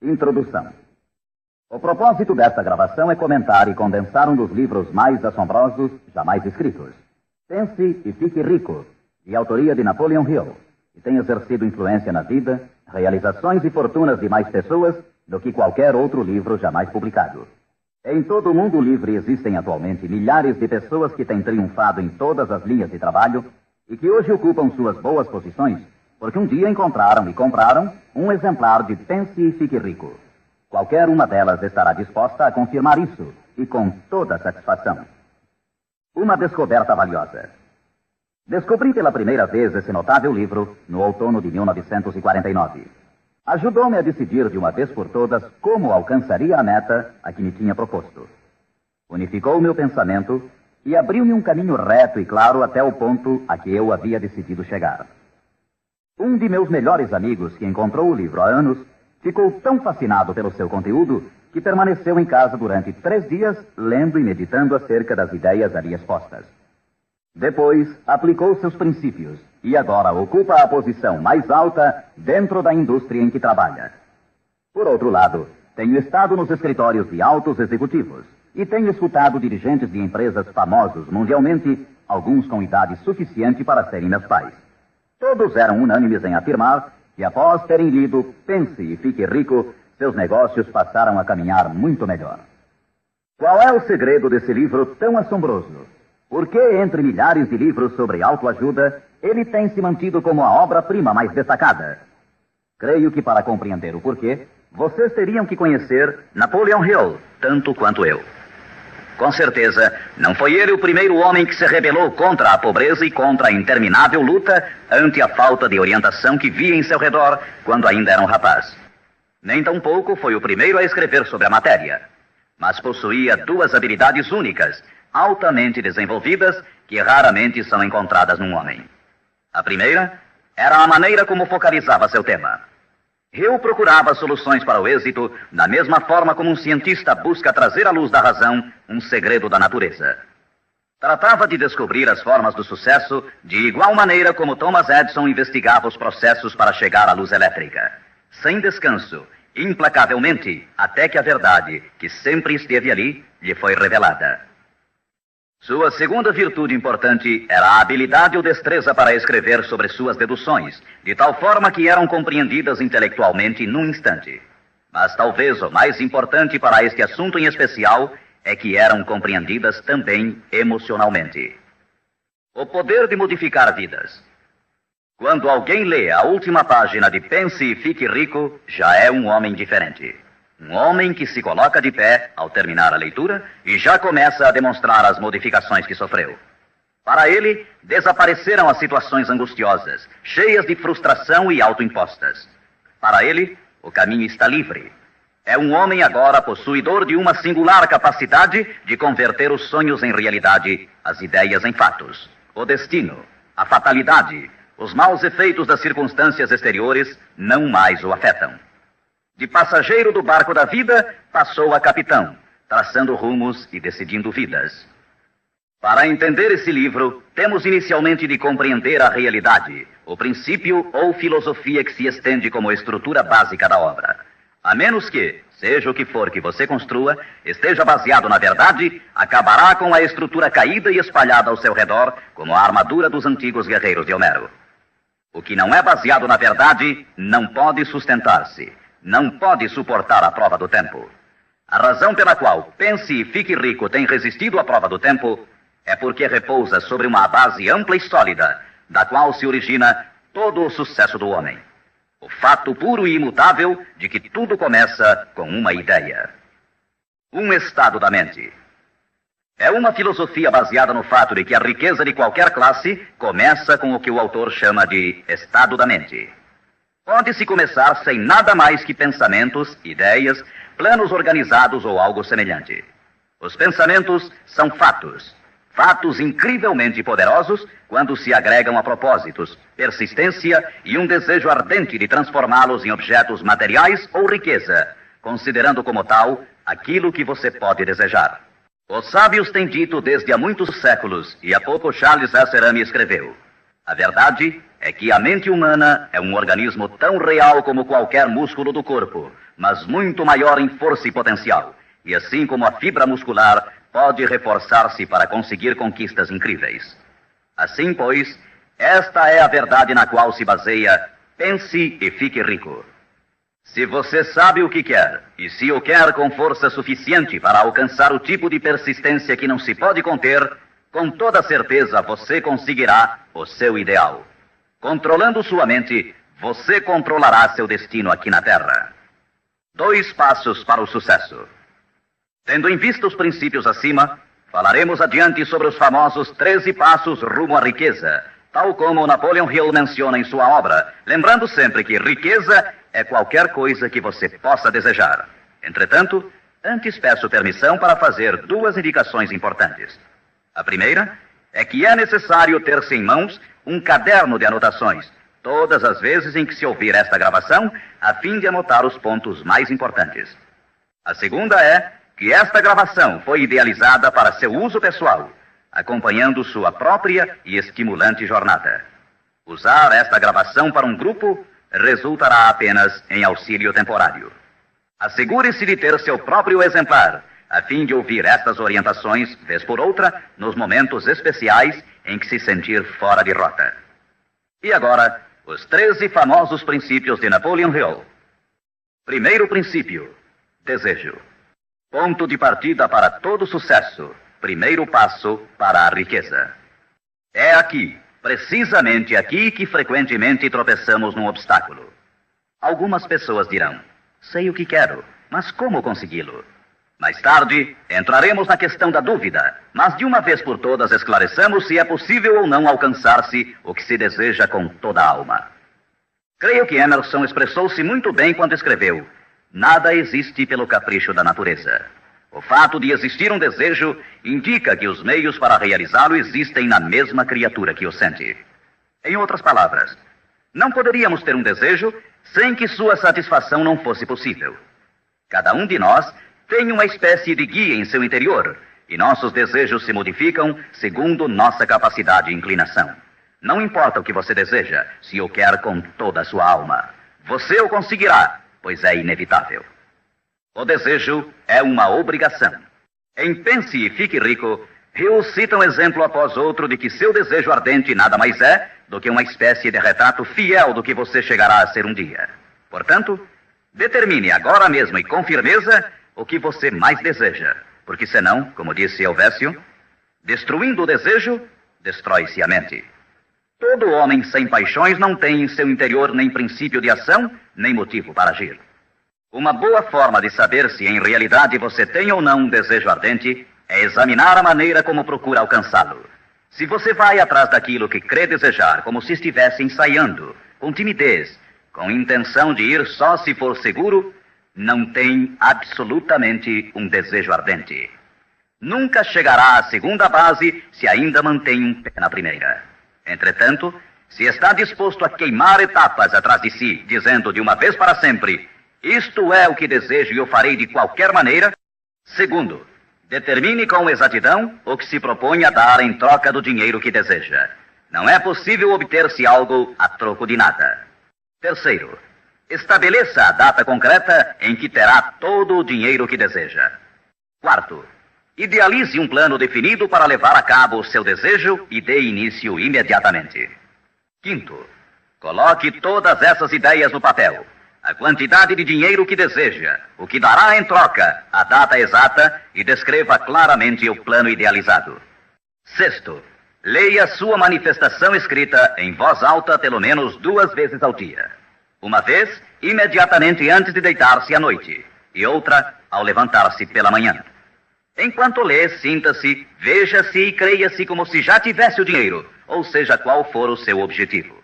Introdução. O propósito desta gravação é comentar e condensar um dos livros mais assombrosos jamais escritos. Pense e Fique Rico, de autoria de Napoleon Hill, que tem exercido influência na vida, realizações e fortunas de mais pessoas do que qualquer outro livro jamais publicado. Em todo o mundo livre existem atualmente milhares de pessoas que têm triunfado em todas as linhas de trabalho e que hoje ocupam suas boas posições porque um dia encontraram e compraram um exemplar de Pense e Fique Rico. Qualquer uma delas estará disposta a confirmar isso, e com toda satisfação. Uma descoberta valiosa. Descobri pela primeira vez esse notável livro no outono de 1949. Ajudou-me a decidir de uma vez por todas como alcançaria a meta a que me tinha proposto. Unificou meu pensamento e abriu-me um caminho reto e claro até o ponto a que eu havia decidido chegar. Um de meus melhores amigos, que encontrou o livro há anos, ficou tão fascinado pelo seu conteúdo que permaneceu em casa durante 3 dias, lendo e meditando acerca das ideias ali expostas. Depois, aplicou seus princípios e agora ocupa a posição mais alta dentro da indústria em que trabalha. Por outro lado, tenho estado nos escritórios de altos executivos e tenho escutado dirigentes de empresas famosos mundialmente, alguns com idade suficiente para serem meus pais. Todos eram unânimes em afirmar que, após terem lido Pense e Fique Rico, seus negócios passaram a caminhar muito melhor. Qual é o segredo desse livro tão assombroso? Por que, entre milhares de livros sobre autoajuda, ele tem se mantido como a obra-prima mais destacada? Creio que, para compreender o porquê, vocês teriam que conhecer Napoleon Hill, tanto quanto eu. Com certeza, não foi ele o primeiro homem que se rebelou contra a pobreza e contra a interminável luta ante a falta de orientação que via em seu redor quando ainda era um rapaz. Nem tampouco foi o primeiro a escrever sobre a matéria, mas possuía 2 habilidades únicas, altamente desenvolvidas, que raramente são encontradas num homem. A primeira era a maneira como focalizava seu tema. Hill procurava soluções para o êxito da mesma forma como um cientista busca trazer à luz da razão um segredo da natureza. Tratava de descobrir as formas do sucesso de igual maneira como Thomas Edison investigava os processos para chegar à luz elétrica, sem descanso, implacavelmente, até que a verdade, que sempre esteve ali, lhe foi revelada. Sua segunda virtude importante era a habilidade ou destreza para escrever sobre suas deduções, de tal forma que eram compreendidas intelectualmente num instante. Mas talvez o mais importante para este assunto em especial é que eram compreendidas também emocionalmente. O poder de modificar vidas. Quando alguém lê a última página de Pense e Fique Rico, já é um homem diferente. Um homem que se coloca de pé ao terminar a leitura e já começa a demonstrar as modificações que sofreu. Para ele, desapareceram as situações angustiosas, cheias de frustração e autoimpostas. Para ele, o caminho está livre. É um homem agora possuidor de uma singular capacidade de converter os sonhos em realidade, as ideias em fatos. O destino, a fatalidade, os maus efeitos das circunstâncias exteriores não mais o afetam. De passageiro do barco da vida, passou a capitão, traçando rumos e decidindo vidas. Para entender esse livro, temos inicialmente de compreender a realidade, o princípio ou filosofia que se estende como estrutura básica da obra. A menos que, seja o que for que você construa, esteja baseado na verdade, acabará com a estrutura caída e espalhada ao seu redor, como a armadura dos antigos guerreiros de Homero. O que não é baseado na verdade não pode sustentar-se. Não pode suportar a prova do tempo. A razão pela qual Pense e Fique Rico tem resistido à prova do tempo é porque repousa sobre uma base ampla e sólida, da qual se origina todo o sucesso do homem. O fato puro e imutável de que tudo começa com uma ideia. Um estado da mente. É uma filosofia baseada no fato de que a riqueza de qualquer classe começa com o que o autor chama de estado da mente. Pode-se começar sem nada mais que pensamentos, ideias, planos organizados ou algo semelhante. Os pensamentos são fatos. Fatos incrivelmente poderosos quando se agregam a propósitos, persistência e um desejo ardente de transformá-los em objetos materiais ou riqueza, considerando como tal aquilo que você pode desejar. Os sábios têm dito desde há muitos séculos, e há pouco Charles S. Rami escreveu: a verdade é que a mente humana é um organismo tão real como qualquer músculo do corpo, mas muito maior em força e potencial. E assim como a fibra muscular pode reforçar-se para conseguir conquistas incríveis. Assim, pois, esta é a verdade na qual se baseia Pense e Fique Rico. Se você sabe o que quer, e se o quer com força suficiente para alcançar o tipo de persistência que não se pode conter, com toda certeza você conseguirá o seu ideal. Controlando sua mente, você controlará seu destino aqui na Terra. 2 passos para o sucesso. Tendo em vista os princípios acima, falaremos adiante sobre os famosos 13 passos rumo à riqueza, tal como Napoleon Hill menciona em sua obra, lembrando sempre que riqueza é qualquer coisa que você possa desejar. Entretanto, antes peço permissão para fazer 2 indicações importantes. A primeira é que é necessário ter-se em mãos um caderno de anotações, todas as vezes em que se ouvir esta gravação, a fim de anotar os pontos mais importantes. A segunda é que esta gravação foi idealizada para seu uso pessoal, acompanhando sua própria e estimulante jornada. Usar esta gravação para um grupo resultará apenas em auxílio temporário. Assegure-se de ter seu próprio exemplar, a fim de ouvir estas orientações, vez por outra, nos momentos especiais em que se sentir fora de rota. E agora, os 13 famosos princípios de Napoleon Hill. Primeiro princípio: desejo. Ponto de partida para todo sucesso. Primeiro passo para a riqueza. É aqui, precisamente aqui, que frequentemente tropeçamos num obstáculo. Algumas pessoas dirão: sei o que quero, mas como consegui-lo? Mais tarde, entraremos na questão da dúvida, mas de uma vez por todas esclareçamos se é possível ou não alcançar-se o que se deseja com toda a alma. Creio que Emerson expressou-se muito bem quando escreveu: nada existe pelo capricho da natureza. O fato de existir um desejo indica que os meios para realizá-lo existem na mesma criatura que o sente. Em outras palavras, não poderíamos ter um desejo sem que sua satisfação não fosse possível. Cada um de nós tem uma espécie de guia em seu interior, e nossos desejos se modificam segundo nossa capacidade e inclinação. Não importa o que você deseja, se o quer com toda a sua alma. Você o conseguirá, pois é inevitável. O desejo é uma obrigação. Em Pense e Fique Rico, Hill cita um exemplo após outro de que seu desejo ardente nada mais é do que uma espécie de retrato fiel do que você chegará a ser um dia. Portanto, determine agora mesmo e com firmeza o que você mais deseja, porque senão, como disse Helvécio, destruindo o desejo, destrói-se a mente. Todo homem sem paixões não tem em seu interior nem princípio de ação, nem motivo para agir. Uma boa forma de saber se em realidade você tem ou não um desejo ardente é examinar a maneira como procura alcançá-lo. Se você vai atrás daquilo que crê desejar como se estivesse ensaiando, com timidez, com intenção de ir só se for seguro, não tem absolutamente um desejo ardente. Nunca chegará à segunda base se ainda mantém um pé na primeira. Entretanto, se está disposto a queimar etapas atrás de si, dizendo de uma vez para sempre: isto é o que desejo e o farei de qualquer maneira. Segundo, determine com exatidão o que se propõe a dar em troca do dinheiro que deseja. Não é possível obter-se algo a troco de nada. Terceiro, estabeleça a data concreta em que terá todo o dinheiro que deseja. Quarto, idealize um plano definido para levar a cabo o seu desejo e dê início imediatamente. Quinto, coloque todas essas ideias no papel. A quantidade de dinheiro que deseja, o que dará em troca, a data exata e descreva claramente o plano idealizado. Sexto, leia sua manifestação escrita em voz alta pelo menos 2 vezes ao dia. Uma vez, imediatamente antes de deitar-se à noite, e outra ao levantar-se pela manhã. Enquanto lê, sinta-se, veja-se e creia-se como se já tivesse o dinheiro, ou seja, qual for o seu objetivo.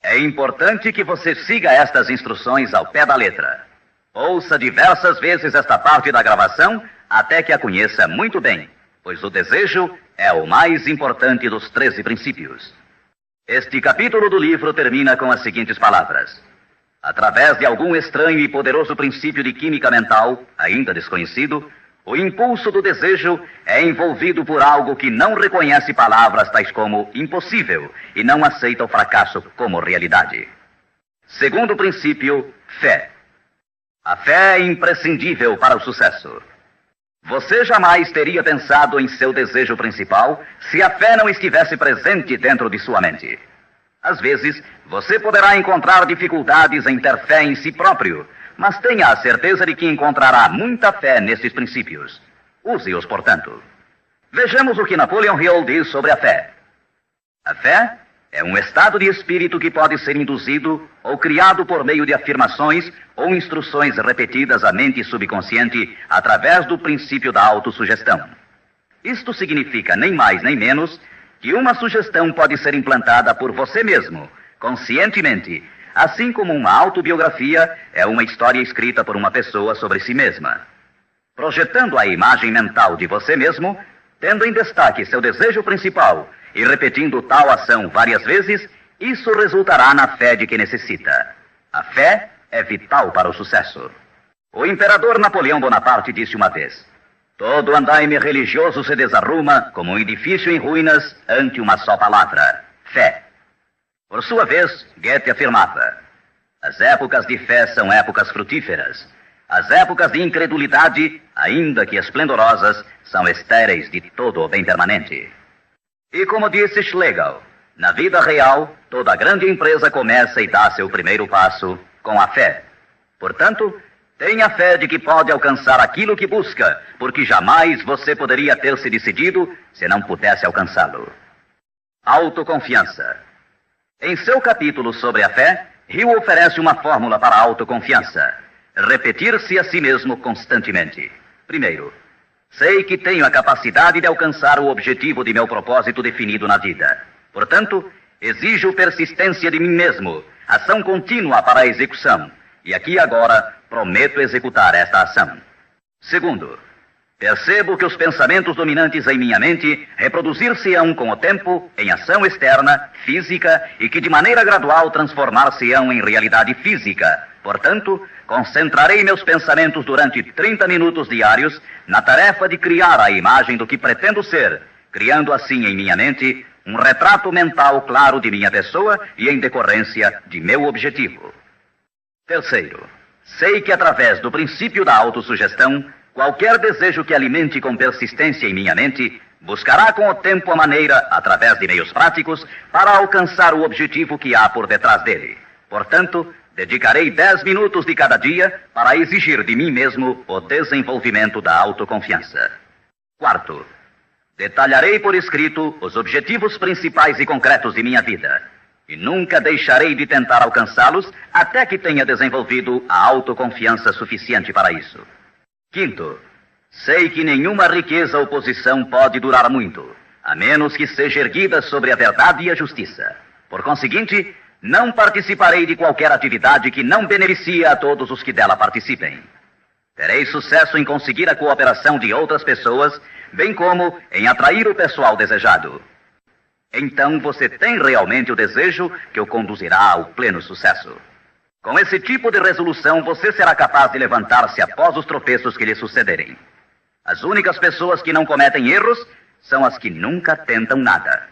É importante que você siga estas instruções ao pé da letra. Ouça diversas vezes esta parte da gravação até que a conheça muito bem, pois o desejo é o mais importante dos 13 princípios. Este capítulo do livro termina com as seguintes palavras: através de algum estranho e poderoso princípio de química mental, ainda desconhecido, O impulso do desejo é envolvido por algo que não reconhece palavras tais como impossível e não aceita o fracasso como realidade. Segundo princípio, fé. A fé é imprescindível para o sucesso. Você jamais teria pensado em seu desejo principal se a fé não estivesse presente dentro de sua mente. Às vezes, você poderá encontrar dificuldades em ter fé em si próprio, mas tenha a certeza de que encontrará muita fé nesses princípios. Use-os, portanto. Vejamos o que Napoleon Hill diz sobre a fé. A fé é um estado de espírito que pode ser induzido ou criado por meio de afirmações ou instruções repetidas à mente subconsciente através do princípio da autossugestão. Isto significa nem mais nem menos que uma sugestão pode ser implantada por você mesmo, conscientemente, assim como uma autobiografia é uma história escrita por uma pessoa sobre si mesma. Projetando a imagem mental de você mesmo, tendo em destaque seu desejo principal e repetindo tal ação várias vezes, isso resultará na fé de que necessita. A fé é vital para o sucesso. O imperador Napoleão Bonaparte disse uma vez: todo andaime religioso se desarruma como um edifício em ruínas ante uma só palavra: fé. Por sua vez, Goethe afirmava: as épocas de fé são épocas frutíferas. As épocas de incredulidade, ainda que esplendorosas, são estéreis de todo o bem permanente. E como disse Schlegel, na vida real, toda grande empresa começa e dá seu primeiro passo com a fé. Portanto, tenha fé de que pode alcançar aquilo que busca, porque jamais você poderia ter se decidido se não pudesse alcançá-lo. Autoconfiança. Em seu capítulo sobre a fé, Hill oferece uma fórmula para a autoconfiança: repetir-se a si mesmo constantemente. Primeiro, sei que tenho a capacidade de alcançar o objetivo de meu propósito definido na vida. Portanto, exijo persistência de mim mesmo, ação contínua para a execução. E aqui agora prometo executar esta ação. Segundo, percebo que os pensamentos dominantes em minha mente reproduzir-se-ão com o tempo em ação externa, física, e que de maneira gradual transformar-se-ão em realidade física. Portanto, concentrarei meus pensamentos durante 30 minutos diários na tarefa de criar a imagem do que pretendo ser, criando assim em minha mente um retrato mental claro de minha pessoa e em decorrência de meu objetivo. Terceiro, sei que através do princípio da autossugestão, qualquer desejo que alimente com persistência em minha mente buscará com o tempo a maneira, através de meios práticos, para alcançar o objetivo que há por detrás dele. Portanto, dedicarei 10 minutos de cada dia para exigir de mim mesmo o desenvolvimento da autoconfiança. Quarto, detalharei por escrito os objetivos principais e concretos de minha vida, e nunca deixarei de tentar alcançá-los até que tenha desenvolvido a autoconfiança suficiente para isso. Quinto, sei que nenhuma riqueza ou posição pode durar muito, a menos que seja erguida sobre a verdade e a justiça. Por conseguinte, não participarei de qualquer atividade que não beneficie a todos os que dela participem. Terei sucesso em conseguir a cooperação de outras pessoas, bem como em atrair o pessoal desejado. Então você tem realmente o desejo que o conduzirá ao pleno sucesso. Com esse tipo de resolução, você será capaz de levantar-se após os tropeços que lhe sucederem. As únicas pessoas que não cometem erros são as que nunca tentam nada.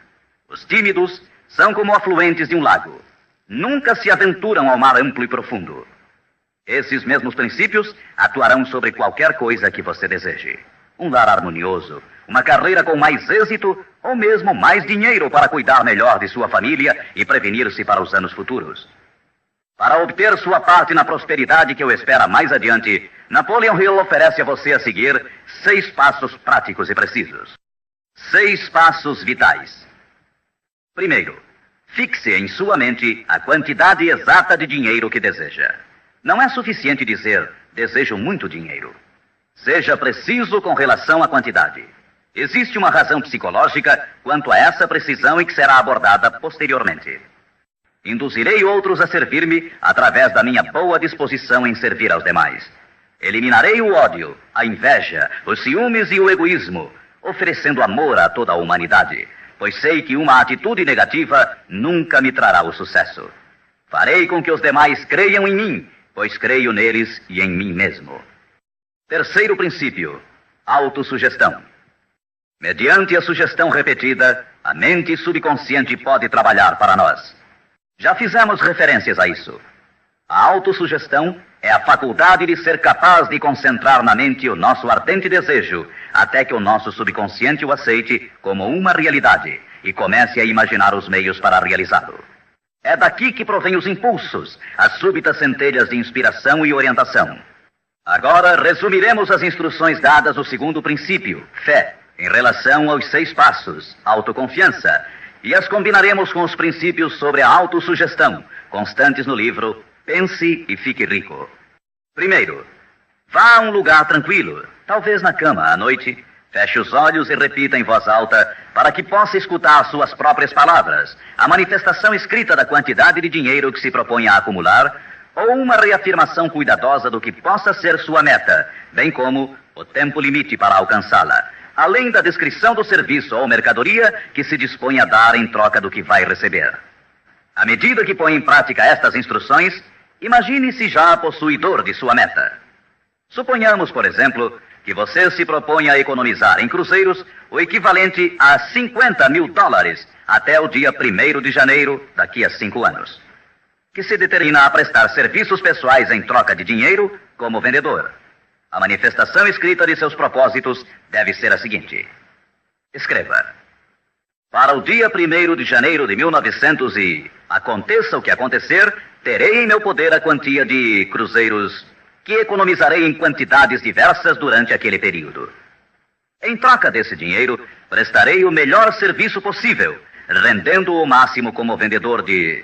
Os tímidos são como afluentes de um lago. Nunca se aventuram ao mar amplo e profundo. Esses mesmos princípios atuarão sobre qualquer coisa que você deseje. Um lar harmonioso, uma carreira com mais êxito ou mesmo mais dinheiro para cuidar melhor de sua família e prevenir-se para os anos futuros. Para obter sua parte na prosperidade que o espera mais adiante, Napoleon Hill oferece a você a seguir 6 passos práticos e precisos. 6 passos vitais. Primeiro, fixe em sua mente a quantidade exata de dinheiro que deseja. Não é suficiente dizer, desejo muito dinheiro. Seja preciso com relação à quantidade. Existe uma razão psicológica quanto a essa precisão e que será abordada posteriormente. Induzirei outros a servir-me através da minha boa disposição em servir aos demais. Eliminarei o ódio, a inveja, os ciúmes e o egoísmo, oferecendo amor a toda a humanidade, pois sei que uma atitude negativa nunca me trará o sucesso. Farei com que os demais creiam em mim, pois creio neles e em mim mesmo. Terceiro princípio: Autossugestão. Mediante a sugestão repetida, a mente subconsciente pode trabalhar para nós. Já fizemos referências a isso. A autossugestão é a faculdade de ser capaz de concentrar na mente o nosso ardente desejo, até que o nosso subconsciente o aceite como uma realidade e comece a imaginar os meios para realizá-lo. É daqui que provém os impulsos, as súbitas centelhas de inspiração e orientação. Agora, resumiremos as instruções dadas no segundo princípio, fé, em relação aos 6 passos, autoconfiança, e as combinaremos com os princípios sobre a autossugestão, constantes no livro Pense e Fique Rico. Primeiro, vá a um lugar tranquilo, talvez na cama à noite, feche os olhos e repita em voz alta, para que possa escutar suas próprias palavras, a manifestação escrita da quantidade de dinheiro que se propõe a acumular, ou uma reafirmação cuidadosa do que possa ser sua meta, bem como o tempo limite para alcançá-la, além da descrição do serviço ou mercadoria que se dispõe a dar em troca do que vai receber. À medida que põe em prática estas instruções, imagine-se já possuidor de sua meta. Suponhamos, por exemplo, que você se propõe a economizar em cruzeiros o equivalente a $50 mil até o dia 1º de janeiro, daqui a 5 anos, que se determina a prestar serviços pessoais em troca de dinheiro como vendedor. A manifestação escrita de seus propósitos deve ser a seguinte. Escreva. Para o dia 1º de janeiro de 1900 e aconteça o que acontecer, terei em meu poder a quantia de cruzeiros que economizarei em quantidades diversas durante aquele período. Em troca desse dinheiro, prestarei o melhor serviço possível, rendendo o máximo como vendedor de...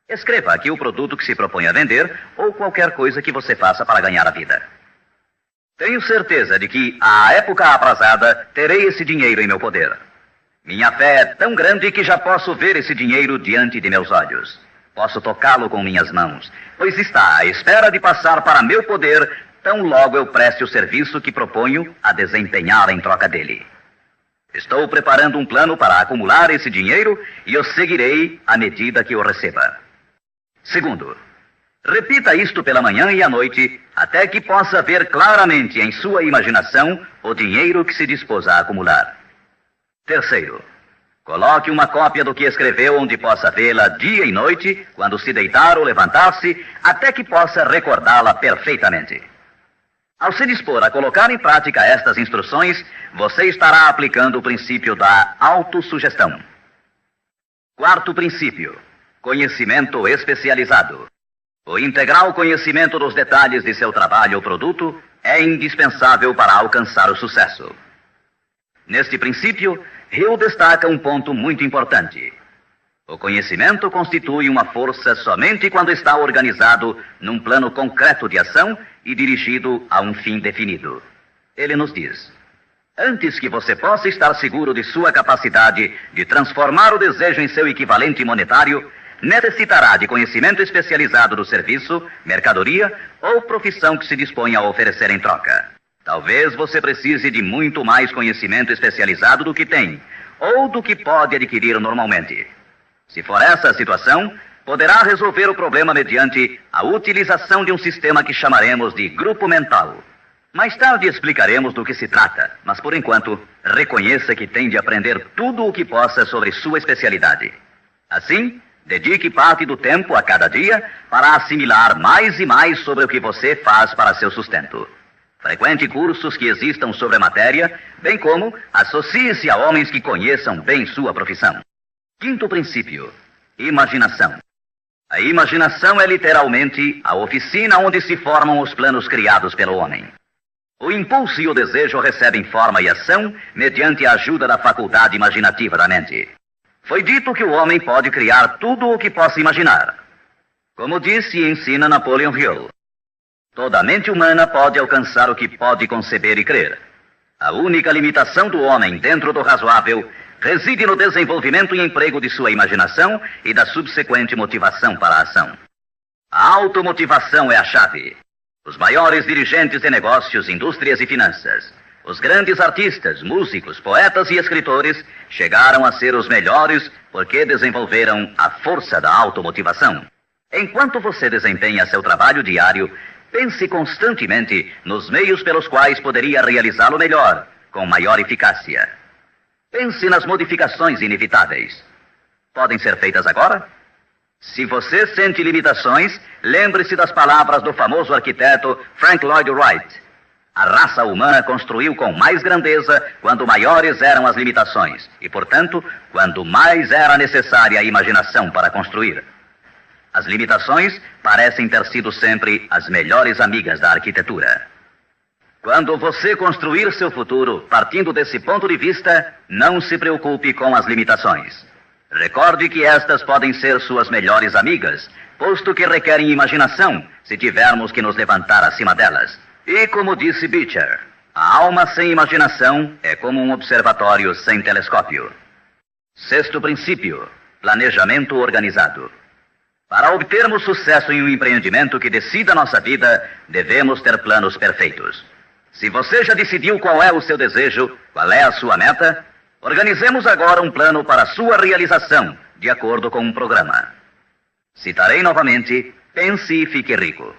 Escreva aqui o produto que se propõe a vender ou qualquer coisa que você faça para ganhar a vida. Tenho certeza de que, à época aprazada, terei esse dinheiro em meu poder. Minha fé é tão grande que já posso ver esse dinheiro diante de meus olhos. Posso tocá-lo com minhas mãos, pois está à espera de passar para meu poder tão logo eu preste o serviço que proponho a desempenhar em troca dele. Estou preparando um plano para acumular esse dinheiro e o seguirei à medida que o receba. Segundo, repita isto pela manhã e à noite, até que possa ver claramente em sua imaginação o dinheiro que se dispôs a acumular. Terceiro, coloque uma cópia do que escreveu onde possa vê-la dia e noite, quando se deitar ou levantar-se, até que possa recordá-la perfeitamente. Ao se dispor a colocar em prática estas instruções, você estará aplicando o princípio da autossugestão. Quarto princípio, conhecimento especializado. O integral conhecimento dos detalhes de seu trabalho ou produto é indispensável para alcançar o sucesso. Neste princípio, Hill destaca um ponto muito importante. O conhecimento constitui uma força somente quando está organizado num plano concreto de ação e dirigido a um fim definido. Ele nos diz: antes que você possa estar seguro de sua capacidade de transformar o desejo em seu equivalente monetário, necessitará de conhecimento especializado do serviço, mercadoria ou profissão que se dispõe a oferecer em troca. Talvez você precise de muito mais conhecimento especializado do que tem, ou do que pode adquirir normalmente. Se for essa a situação, poderá resolver o problema mediante a utilização de um sistema que chamaremos de grupo mental. Mais tarde explicaremos do que se trata, mas por enquanto, reconheça que tem de aprender tudo o que possa sobre sua especialidade. Assim, dedique parte do tempo a cada dia para assimilar mais e mais sobre o que você faz para seu sustento. Frequente cursos que existam sobre a matéria, bem como associe-se a homens que conheçam bem sua profissão. Quinto princípio, imaginação. A imaginação é literalmente a oficina onde se formam os planos criados pelo homem. O impulso e o desejo recebem forma e ação mediante a ajuda da faculdade imaginativa da mente. Foi dito que o homem pode criar tudo o que possa imaginar. Como disse e ensina Napoleon Hill, toda mente humana pode alcançar o que pode conceber e crer. A única limitação do homem dentro do razoável reside no desenvolvimento e emprego de sua imaginação e da subsequente motivação para a ação. A automotivação é a chave. Os maiores dirigentes de negócios, indústrias e finanças, os grandes artistas, músicos, poetas e escritores chegaram a ser os melhores porque desenvolveram a força da automotivação. Enquanto você desempenha seu trabalho diário, Pense constantemente nos meios pelos quais poderia realizá-lo melhor, com maior eficácia. Pense nas modificações inevitáveis. Podem ser feitas agora? Se você sente limitações, lembre-se das palavras do famoso arquiteto Frank Lloyd Wright. A raça humana construiu com mais grandeza quando maiores eram as limitações e, portanto, quando mais era necessária a imaginação para construir. As limitações parecem ter sido sempre as melhores amigas da arquitetura. Quando você construir seu futuro partindo desse ponto de vista, não se preocupe com as limitações. Recorde que estas podem ser suas melhores amigas, posto que requerem imaginação se tivermos que nos levantar acima delas. E como disse Beecher, a alma sem imaginação é como um observatório sem telescópio. Sexto princípio: planejamento organizado. Para obtermos sucesso em um empreendimento que decida nossa vida, devemos ter planos perfeitos. Se você já decidiu qual é o seu desejo, qual é a sua meta, organizemos agora um plano para sua realização, de acordo com um programa. Citarei novamente: pense e fique rico.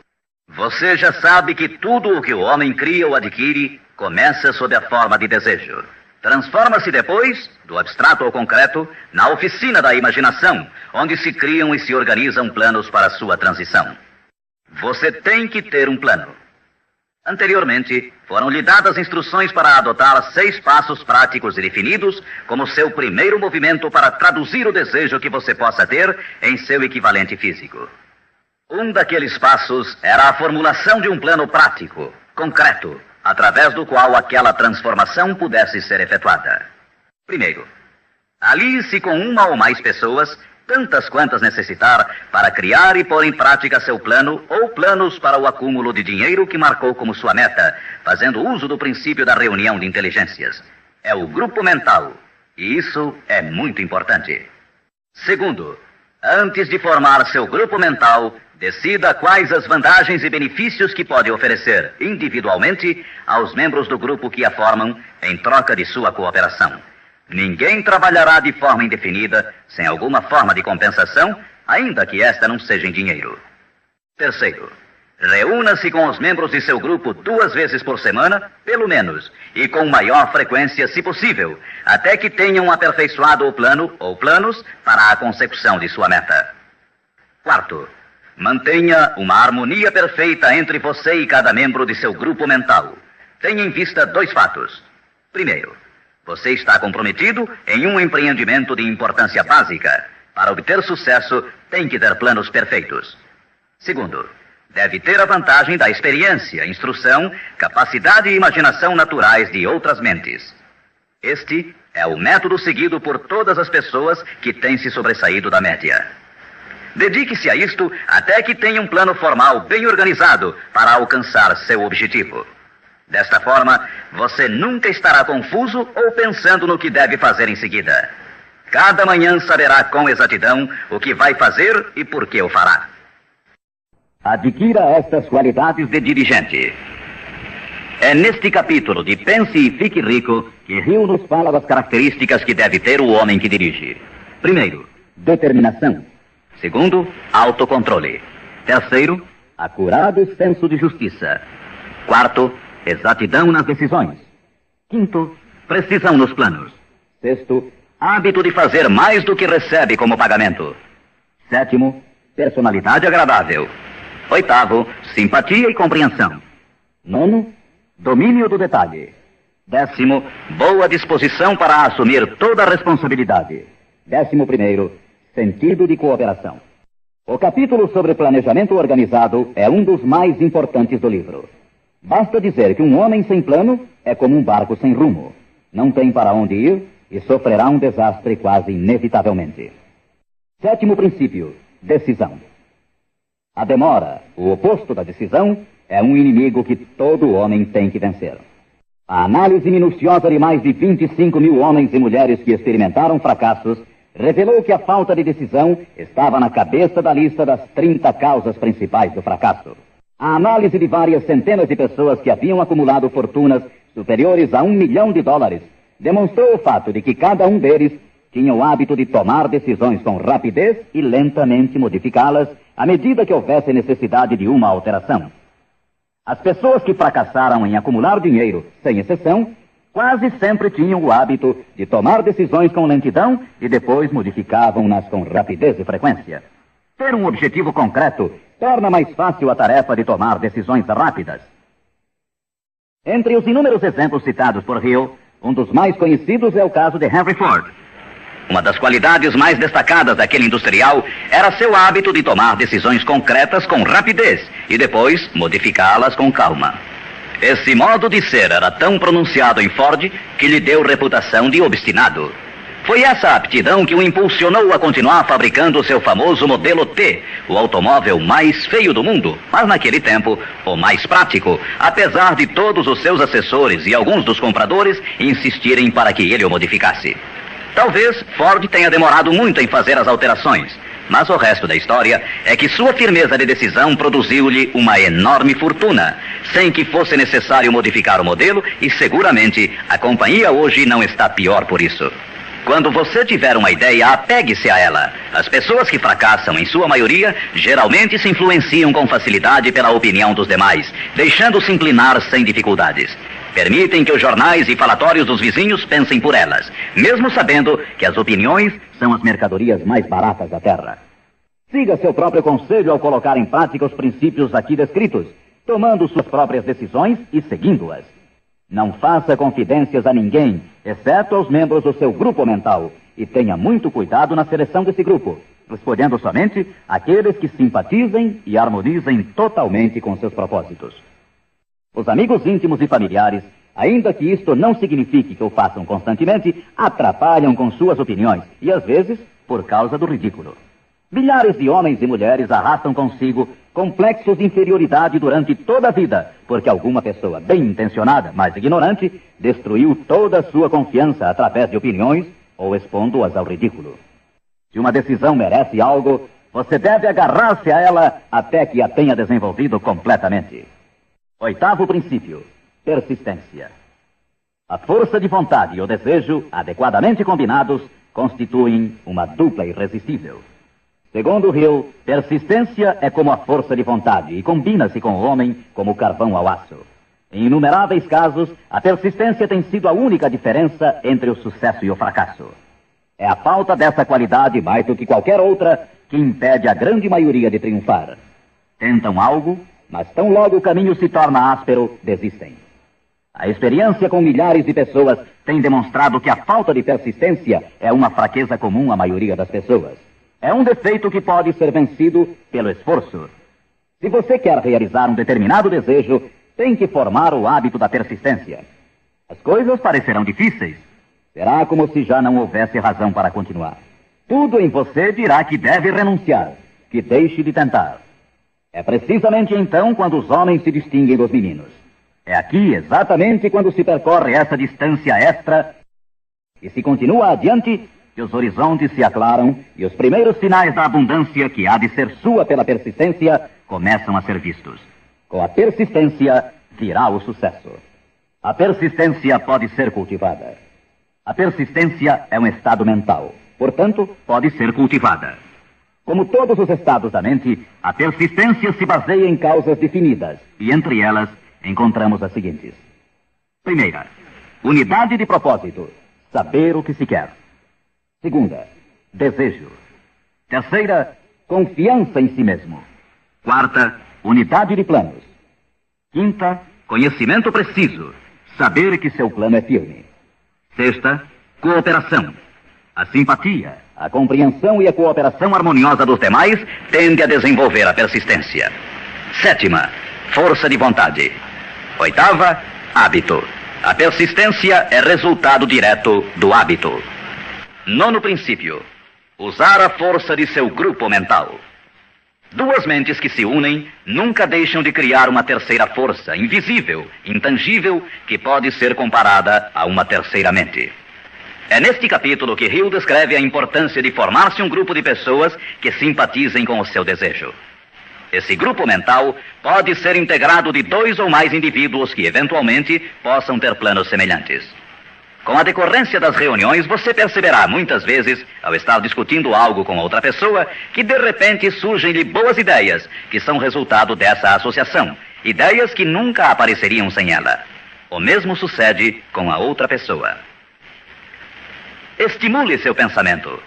Você já sabe que tudo o que o homem cria ou adquire começa sob a forma de desejo. Transforma-se depois, do abstrato ao concreto, na oficina da imaginação, onde se criam e se organizam planos para sua transição. Você tem que ter um plano. Anteriormente, foram-lhe dadas instruções para adotar 6 passos práticos e definidos como seu primeiro movimento para traduzir o desejo que você possa ter em seu equivalente físico. Um daqueles passos era a formulação de um plano prático, concreto, através do qual aquela transformação pudesse ser efetuada. Primeiro, alie-se com uma ou mais pessoas, tantas quantas necessitar, para criar e pôr em prática seu plano ou planos para o acúmulo de dinheiro que marcou como sua meta, fazendo uso do princípio da reunião de inteligências. É o grupo mental, e isso é muito importante. Segundo, antes de formar seu grupo mental, decida quais as vantagens e benefícios que pode oferecer individualmente aos membros do grupo que a formam em troca de sua cooperação. Ninguém trabalhará de forma indefinida, sem alguma forma de compensação, ainda que esta não seja em dinheiro. Terceiro, reúna-se com os membros de seu grupo 2 vezes por semana, pelo menos, e com maior frequência, se possível, até que tenham aperfeiçoado o plano ou planos para a consecução de sua meta. Quarto, mantenha uma harmonia perfeita entre você e cada membro de seu grupo mental. Tenha em vista 2 fatos. Primeiro, você está comprometido em um empreendimento de importância básica. Para obter sucesso, tem que ter planos perfeitos. Segundo, deve ter a vantagem da experiência, instrução, capacidade e imaginação naturais de outras mentes. Este é o método seguido por todas as pessoas que têm se sobressaído da média. Dedique-se a isto até que tenha um plano formal bem organizado para alcançar seu objetivo. Desta forma, você nunca estará confuso ou pensando no que deve fazer em seguida. Cada manhã saberá com exatidão o que vai fazer e por que o fará. Adquira estas qualidades de dirigente. É neste capítulo de Pense e Fique Rico que Hill nos fala das características que deve ter o homem que dirige. Primeiro, determinação. Segundo, autocontrole. Terceiro, acurado senso de justiça. Quarto, exatidão nas decisões. Quinto, precisão nos planos. Sexto, hábito de fazer mais do que recebe como pagamento. Sétimo, personalidade agradável. Oitavo, simpatia e compreensão. Nono, domínio do detalhe. Décimo, boa disposição para assumir toda a responsabilidade. 11º, sentido de cooperação. O capítulo sobre planejamento organizado é um dos mais importantes do livro. Basta dizer que um homem sem plano é como um barco sem rumo. Não tem para onde ir e sofrerá um desastre quase inevitavelmente. 7º princípio, decisão. A demora, o oposto da decisão, é um inimigo que todo homem tem que vencer. A análise minuciosa de mais de 25 mil homens e mulheres que experimentaram fracassos revelou que a falta de decisão estava na cabeça da lista das 30 causas principais do fracasso. A análise de várias centenas de pessoas que haviam acumulado fortunas superiores a $1 milhão demonstrou o fato de que cada um deles tinha o hábito de tomar decisões com rapidez e lentamente modificá-las à medida que houvesse necessidade de uma alteração. As pessoas que fracassaram em acumular dinheiro, sem exceção, quase sempre tinham o hábito de tomar decisões com lentidão e depois modificavam-nas com rapidez e frequência. Ter um objetivo concreto torna mais fácil a tarefa de tomar decisões rápidas. Entre os inúmeros exemplos citados por Hill, um dos mais conhecidos é o caso de Henry Ford. Uma das qualidades mais destacadas daquele industrial era seu hábito de tomar decisões concretas com rapidez e depois modificá-las com calma. Esse modo de ser era tão pronunciado em Ford que lhe deu reputação de obstinado. Foi essa aptidão que o impulsionou a continuar fabricando o seu famoso modelo T, o automóvel mais feio do mundo, mas naquele tempo o mais prático, apesar de todos os seus assessores e alguns dos compradores insistirem para que ele o modificasse. Talvez Ford tenha demorado muito em fazer as alterações, mas o resto da história é que sua firmeza de decisão produziu-lhe uma enorme fortuna, sem que fosse necessário modificar o modelo, e seguramente a companhia hoje não está pior por isso. Quando você tiver uma ideia, apegue-se a ela. As pessoas que fracassam, em sua maioria, geralmente se influenciam com facilidade pela opinião dos demais, deixando-se inclinar sem dificuldades. Permitem que os jornais e falatórios dos vizinhos pensem por elas, mesmo sabendo que as opiniões são as mercadorias mais baratas da terra. Siga seu próprio conselho ao colocar em prática os princípios aqui descritos, tomando suas próprias decisões e seguindo-as. Não faça confidências a ninguém, exceto aos membros do seu grupo mental, e tenha muito cuidado na seleção desse grupo, escolhendo somente aqueles que simpatizem e harmonizem totalmente com seus propósitos. Os amigos íntimos e familiares, ainda que isto não signifique que o façam constantemente, atrapalham com suas opiniões, e às vezes por causa do ridículo. Milhares de homens e mulheres arrastam consigo complexos de inferioridade durante toda a vida, porque alguma pessoa bem intencionada, mas ignorante, destruiu toda a sua confiança através de opiniões ou expondo-as ao ridículo. Se uma decisão merece algo, você deve agarrar-se a ela até que a tenha desenvolvido completamente. Oitavo princípio: persistência. A força de vontade e o desejo, adequadamente combinados, constituem uma dupla irresistível. Segundo Hill, persistência é como a força de vontade e combina-se com o homem como o carvão ao aço. Em inumeráveis casos, a persistência tem sido a única diferença entre o sucesso e o fracasso. É a falta dessa qualidade, mais do que qualquer outra, que impede a grande maioria de triunfar. Tentam algo, mas tão logo o caminho se torna áspero, desistem. A experiência com milhares de pessoas tem demonstrado que a falta de persistência é uma fraqueza comum à maioria das pessoas. É um defeito que pode ser vencido pelo esforço. Se você quer realizar um determinado desejo, tem que formar o hábito da persistência. As coisas parecerão difíceis. Será como se já não houvesse razão para continuar. Tudo em você dirá que deve renunciar, que deixe de tentar. É precisamente então quando os homens se distinguem dos meninos. É aqui, exatamente quando se percorre essa distância extra e se continua adiante, que os horizontes se aclaram e os primeiros sinais da abundância que há de ser sua pela persistência começam a ser vistos. Com a persistência virá o sucesso. A persistência pode ser cultivada. A persistência é um estado mental, portanto, pode ser cultivada. Como todos os estados da mente, a persistência se baseia em causas definidas, e entre elas encontramos as seguintes. Primeira, unidade de propósito, saber o que se quer. Segunda, desejo. Terceira, confiança em si mesmo. Quarta, unidade de planos. Quinta, conhecimento preciso, saber que seu plano é firme. Sexta, cooperação. A simpatia, a compreensão e a cooperação harmoniosa dos demais tende a desenvolver a persistência. Sétima, força de vontade. Oitava, hábito. A persistência é resultado direto do hábito. Nono princípio: usar a força de seu grupo mental. Duas mentes que se unem nunca deixam de criar uma terceira força, invisível, intangível, que pode ser comparada a uma terceira mente. É neste capítulo que Hill descreve a importância de formar-se um grupo de pessoas que simpatizem com o seu desejo. Esse grupo mental pode ser integrado de 2 ou mais indivíduos que eventualmente possam ter planos semelhantes. Com a decorrência das reuniões, você perceberá muitas vezes, ao estar discutindo algo com outra pessoa, que de repente surgem-lhe boas ideias, que são resultado dessa associação. ideias que nunca apareceriam sem ela. O mesmo sucede com a outra pessoa. Estimule seu pensamento.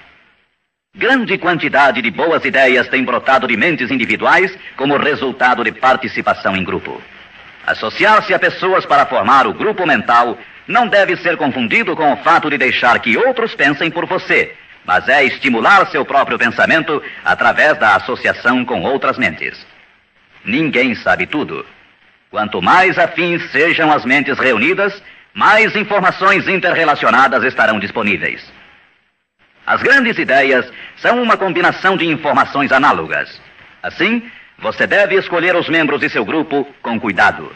Grande quantidade de boas ideias tem brotado de mentes individuais como resultado de participação em grupo. Associar-se a pessoas para formar o grupo mental não deve ser confundido com o fato de deixar que outros pensem por você, mas é estimular seu próprio pensamento através da associação com outras mentes. Ninguém sabe tudo. Quanto mais afins sejam as mentes reunidas, mais informações interrelacionadas estarão disponíveis. As grandes ideias são uma combinação de informações análogas. Assim, você deve escolher os membros de seu grupo com cuidado.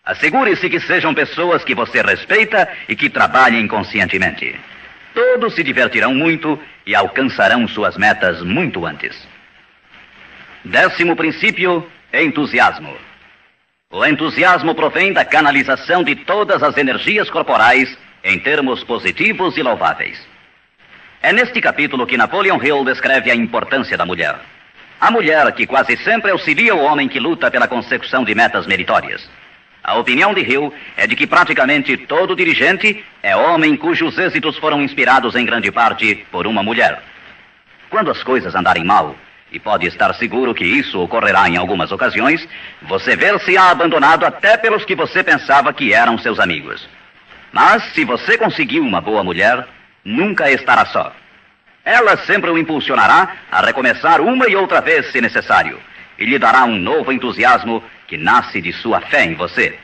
Assegure-se que sejam pessoas que você respeita e que trabalhem conscientemente. Todos se divertirão muito e alcançarão suas metas muito antes. 10º princípio, entusiasmo. O entusiasmo provém da canalização de todas as energias corporais em termos positivos e louváveis. É neste capítulo que Napoleon Hill descreve a importância da mulher. A mulher que quase sempre auxilia o homem que luta pela consecução de metas meritórias. A opinião de Hill é de que praticamente todo dirigente é homem cujos êxitos foram inspirados em grande parte por uma mulher. Quando as coisas andarem mal, e pode estar seguro que isso ocorrerá em algumas ocasiões, você ver-se-á abandonado até pelos que você pensava que eram seus amigos. Mas, se você conseguiu uma boa mulher, nunca estará só. Ela sempre o impulsionará a recomeçar uma e outra vez, se necessário, e lhe dará um novo entusiasmo que nasce de sua fé em você.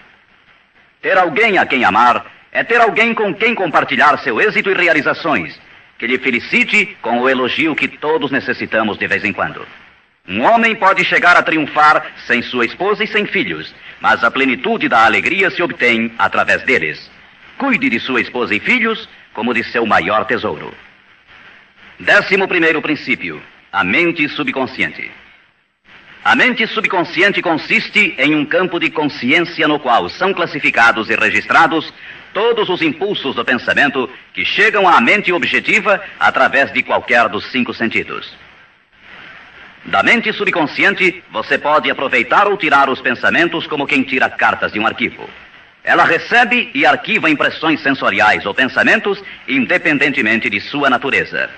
Ter alguém a quem amar é ter alguém com quem compartilhar seu êxito e realizações, que lhe felicite com o elogio que todos necessitamos de vez em quando. Um homem pode chegar a triunfar sem sua esposa e sem filhos, mas a plenitude da alegria se obtém através deles. Cuide de sua esposa e filhos como de seu maior tesouro. 11º princípio, a mente subconsciente. A mente subconsciente consiste em um campo de consciência no qual são classificados e registrados todos os impulsos do pensamento que chegam à mente objetiva através de qualquer dos 5 sentidos. Da mente subconsciente, você pode aproveitar ou tirar os pensamentos como quem tira cartas de um arquivo. Ela recebe e arquiva impressões sensoriais ou pensamentos independentemente de sua natureza.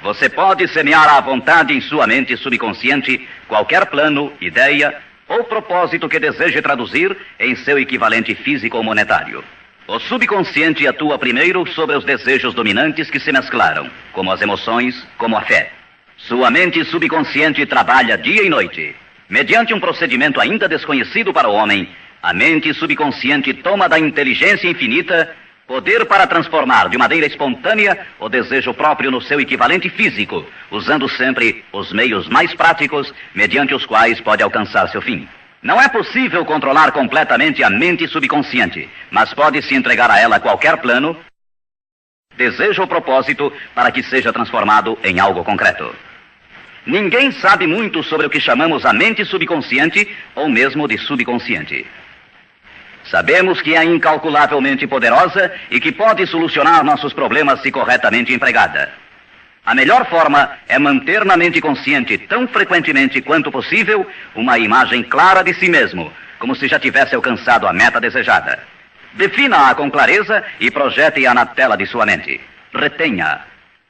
Você pode semear à vontade em sua mente subconsciente qualquer plano, ideia ou propósito que deseje traduzir em seu equivalente físico ou monetário. O subconsciente atua primeiro sobre os desejos dominantes que se mesclaram, como as emoções, como a fé. Sua mente subconsciente trabalha dia e noite. Mediante um procedimento ainda desconhecido para o homem, a mente subconsciente toma da inteligência infinita poder para transformar de maneira espontânea o desejo próprio no seu equivalente físico, usando sempre os meios mais práticos mediante os quais pode alcançar seu fim. Não é possível controlar completamente a mente subconsciente, mas pode-se entregar a ela qualquer plano, desejo ou propósito para que seja transformado em algo concreto. Ninguém sabe muito sobre o que chamamos a mente subconsciente ou mesmo de subconsciente. Sabemos que é incalculavelmente poderosa e que pode solucionar nossos problemas se corretamente empregada. A melhor forma é manter na mente consciente tão frequentemente quanto possível uma imagem clara de si mesmo, como se já tivesse alcançado a meta desejada. Defina-a com clareza e projete-a na tela de sua mente. Retenha-a.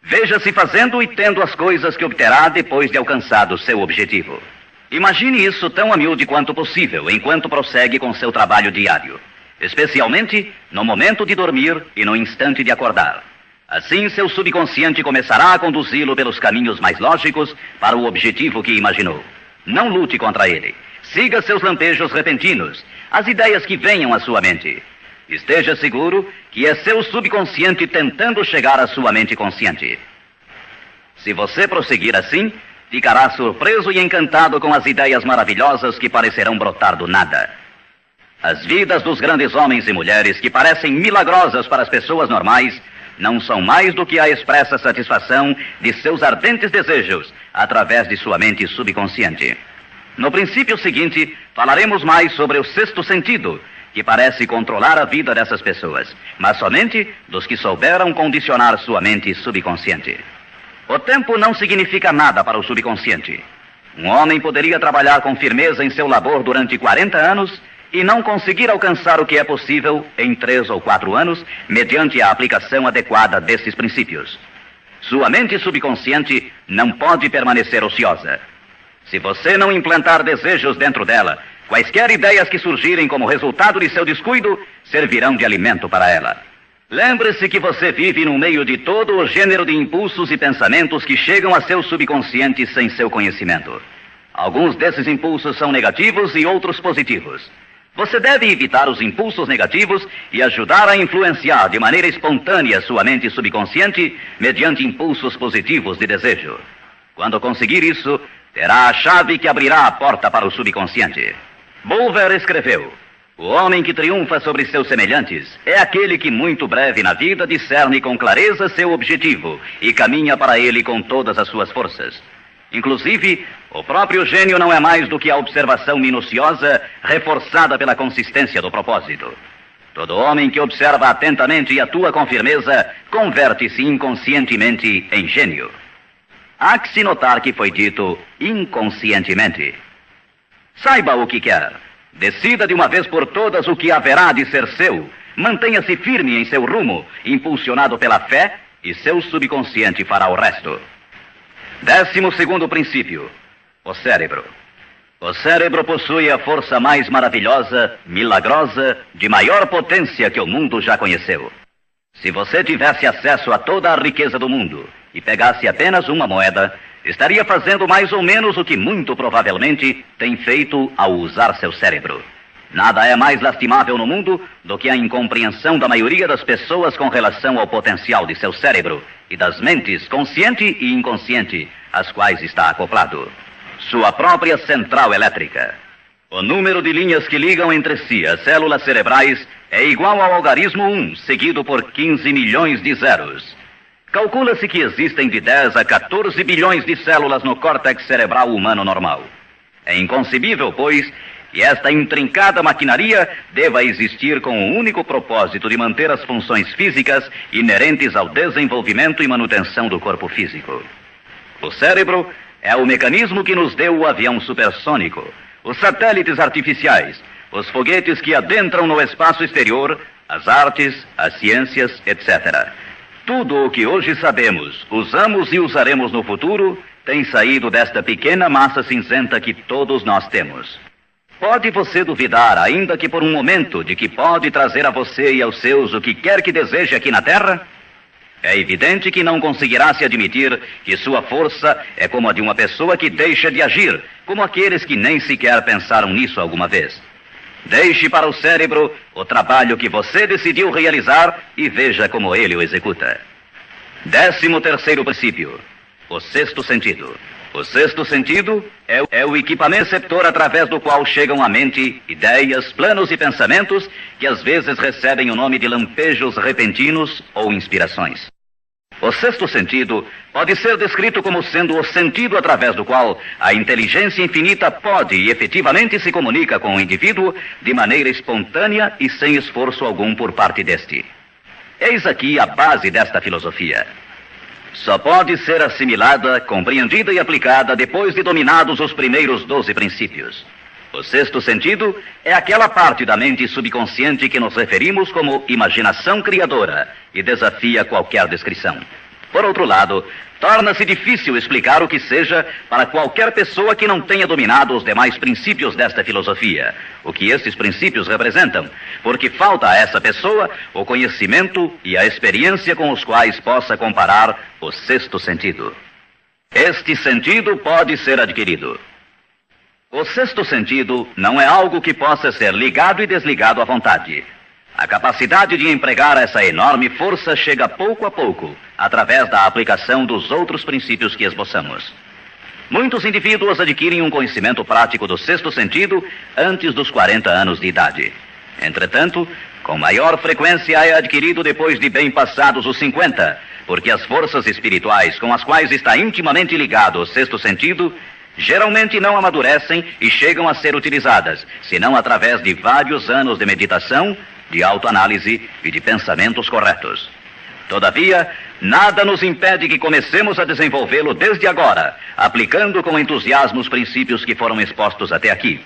Veja-se fazendo e tendo as coisas que obterá depois de alcançado seu objetivo. Imagine isso tão a miúde quanto possível enquanto prossegue com seu trabalho diário, especialmente no momento de dormir e no instante de acordar. Assim, seu subconsciente começará a conduzi-lo pelos caminhos mais lógicos para o objetivo que imaginou. Não lute contra ele. Siga seus lampejos repentinos, as ideias que venham à sua mente. Esteja seguro que é seu subconsciente tentando chegar à sua mente consciente. Se você prosseguir assim, ficará surpreso e encantado com as ideias maravilhosas que parecerão brotar do nada. As vidas dos grandes homens e mulheres que parecem milagrosas para as pessoas normais não são mais do que a expressa satisfação de seus ardentes desejos através de sua mente subconsciente. No princípio seguinte, falaremos mais sobre o 6º sentido, que parece controlar a vida dessas pessoas, mas somente dos que souberam condicionar sua mente subconsciente. O tempo não significa nada para o subconsciente. Um homem poderia trabalhar com firmeza em seu labor durante 40 anos e não conseguir alcançar o que é possível em 3 ou 4 anos, mediante a aplicação adequada desses princípios. Sua mente subconsciente não pode permanecer ociosa. Se você não implantar desejos dentro dela, quaisquer ideias que surgirem como resultado de seu descuido servirão de alimento para ela. Lembre-se que você vive no meio de todo o gênero de impulsos e pensamentos que chegam a seu subconsciente sem seu conhecimento. Alguns desses impulsos são negativos e outros positivos. Você deve evitar os impulsos negativos e ajudar a influenciar de maneira espontânea sua mente subconsciente mediante impulsos positivos de desejo. Quando conseguir isso, terá a chave que abrirá a porta para o subconsciente. Bulwer escreveu: o homem que triunfa sobre seus semelhantes é aquele que muito breve na vida discerne com clareza seu objetivo e caminha para ele com todas as suas forças. Inclusive, o próprio gênio não é mais do que a observação minuciosa reforçada pela consistência do propósito. Todo homem que observa atentamente e atua com firmeza converte-se inconscientemente em gênio. Há que se notar que foi dito inconscientemente. Saiba o que quer. Decida de uma vez por todas o que haverá de ser seu. Mantenha-se firme em seu rumo, impulsionado pela fé, e seu subconsciente fará o resto. 12º princípio: o cérebro. O cérebro possui a força mais maravilhosa, milagrosa, de maior potência que o mundo já conheceu. Se você tivesse acesso a toda a riqueza do mundo e pegasse apenas uma moeda, estaria fazendo mais ou menos o que muito provavelmente tem feito ao usar seu cérebro. Nada é mais lastimável no mundo do que a incompreensão da maioria das pessoas com relação ao potencial de seu cérebro e das mentes consciente e inconsciente, às quais está acoplado. Sua própria central elétrica. O número de linhas que ligam entre si as células cerebrais é igual ao algarismo 1, seguido por 15 milhões de zeros. Calcula-se que existem de 10 a 14 bilhões de células no córtex cerebral humano normal. É inconcebível, pois, que esta intrincada maquinaria deva existir com o único propósito de manter as funções físicas inerentes ao desenvolvimento e manutenção do corpo físico. O cérebro é o mecanismo que nos deu o avião supersônico, os satélites artificiais, os foguetes que adentram no espaço exterior, as artes, as ciências, etc. Tudo o que hoje sabemos, usamos e usaremos no futuro, tem saído desta pequena massa cinzenta que todos nós temos. Pode você duvidar, ainda que por um momento, de que pode trazer a você e aos seus o que quer que deseje aqui na Terra? É evidente que não conseguirá se admitir que sua força é como a de uma pessoa que deixa de agir, como aqueles que nem sequer pensaram nisso alguma vez. Deixe para o cérebro o trabalho que você decidiu realizar e veja como ele o executa. 13º princípio: o sexto sentido. O sexto sentido é o equipamento receptor através do qual chegam à mente ideias, planos e pensamentos que às vezes recebem o nome de lampejos repentinos ou inspirações. O sexto sentido pode ser descrito como sendo o sentido através do qual a inteligência infinita pode e efetivamente se comunica com o indivíduo de maneira espontânea e sem esforço algum por parte deste. Eis aqui a base desta filosofia. Só pode ser assimilada, compreendida e aplicada depois de dominados os primeiros 12 princípios. O sexto sentido é aquela parte da mente subconsciente que nos referimos como imaginação criadora e desafia qualquer descrição. Por outro lado, torna-se difícil explicar o que seja para qualquer pessoa que não tenha dominado os demais princípios desta filosofia, o que estes princípios representam, porque falta a essa pessoa o conhecimento e a experiência com os quais possa comparar o sexto sentido. Este sentido pode ser adquirido. O sexto sentido não é algo que possa ser ligado e desligado à vontade. A capacidade de empregar essa enorme força chega pouco a pouco, através da aplicação dos outros princípios que esboçamos. Muitos indivíduos adquirem um conhecimento prático do sexto sentido antes dos 40 anos de idade. Entretanto, com maior frequência é adquirido depois de bem passados os 50, porque as forças espirituais com as quais está intimamente ligado o sexto sentido geralmente não amadurecem e chegam a ser utilizadas, senão através de vários anos de meditação, de autoanálise e de pensamentos corretos. Todavia, nada nos impede que comecemos a desenvolvê-lo desde agora, aplicando com entusiasmo os princípios que foram expostos até aqui.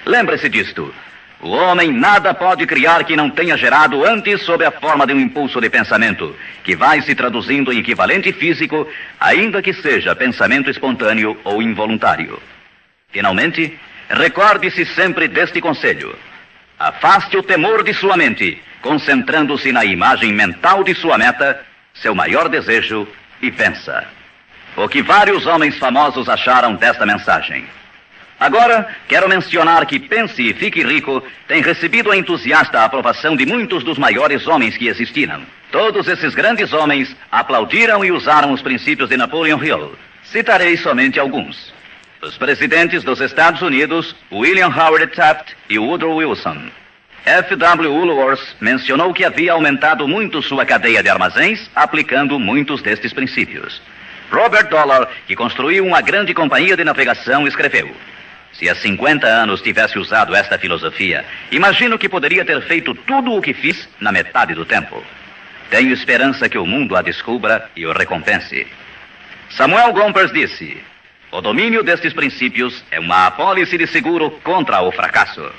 Lembre-se disto. O homem nada pode criar que não tenha gerado antes sob a forma de um impulso de pensamento, que vai se traduzindo em equivalente físico, ainda que seja pensamento espontâneo ou involuntário. Finalmente, recorde-se sempre deste conselho. Afaste o temor de sua mente, concentrando-se na imagem mental de sua meta, seu maior desejo, e vença. O que vários homens famosos acharam desta mensagem. Agora, quero mencionar que Pense e Fique Rico tem recebido a entusiasta aprovação de muitos dos maiores homens que existiram. Todos esses grandes homens aplaudiram e usaram os princípios de Napoleon Hill. Citarei somente alguns. Os presidentes dos Estados Unidos, William Howard Taft e Woodrow Wilson. F.W. Woolworth mencionou que havia aumentado muito sua cadeia de armazéns, aplicando muitos destes princípios. Robert Dollar, que construiu uma grande companhia de navegação, escreveu: se há 50 anos tivesse usado esta filosofia, imagino que poderia ter feito tudo o que fiz na metade do tempo. Tenho esperança que o mundo a descubra e o recompense. Samuel Gompers disse: o domínio destes princípios é uma apólice de seguro contra o fracasso.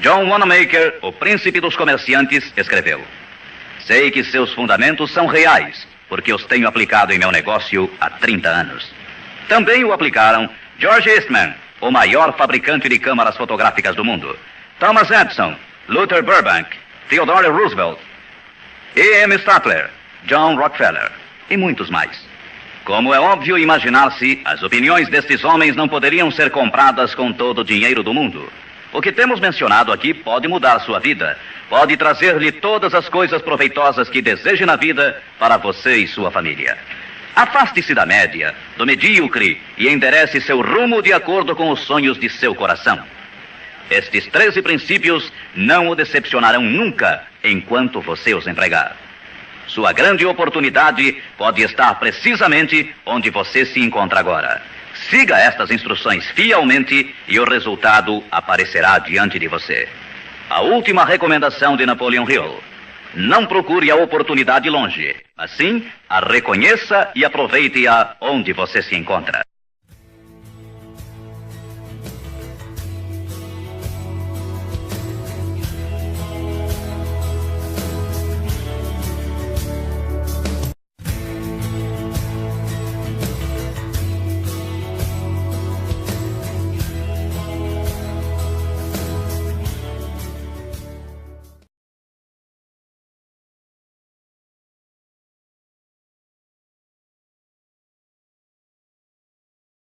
John Wanamaker, o príncipe dos comerciantes, escreveu: sei que seus fundamentos são reais, porque os tenho aplicado em meu negócio há 30 anos. Também o aplicaram George Eastman, o maior fabricante de câmaras fotográficas do mundo, Thomas Edison, Luther Burbank, Theodore Roosevelt, E.M. Statler, John Rockefeller e muitos mais. Como é óbvio imaginar-se, as opiniões destes homens não poderiam ser compradas com todo o dinheiro do mundo. O que temos mencionado aqui pode mudar sua vida, pode trazer-lhe todas as coisas proveitosas que deseje na vida para você e sua família. Afaste-se da média, do medíocre e enderece seu rumo de acordo com os sonhos de seu coração. Estes 13 princípios não o decepcionarão nunca enquanto você os empregar. Sua grande oportunidade pode estar precisamente onde você se encontra agora. Siga estas instruções fielmente e o resultado aparecerá diante de você. A última recomendação de Napoleon Hill: não procure a oportunidade longe, mas sim a reconheça e aproveite-a onde você se encontra.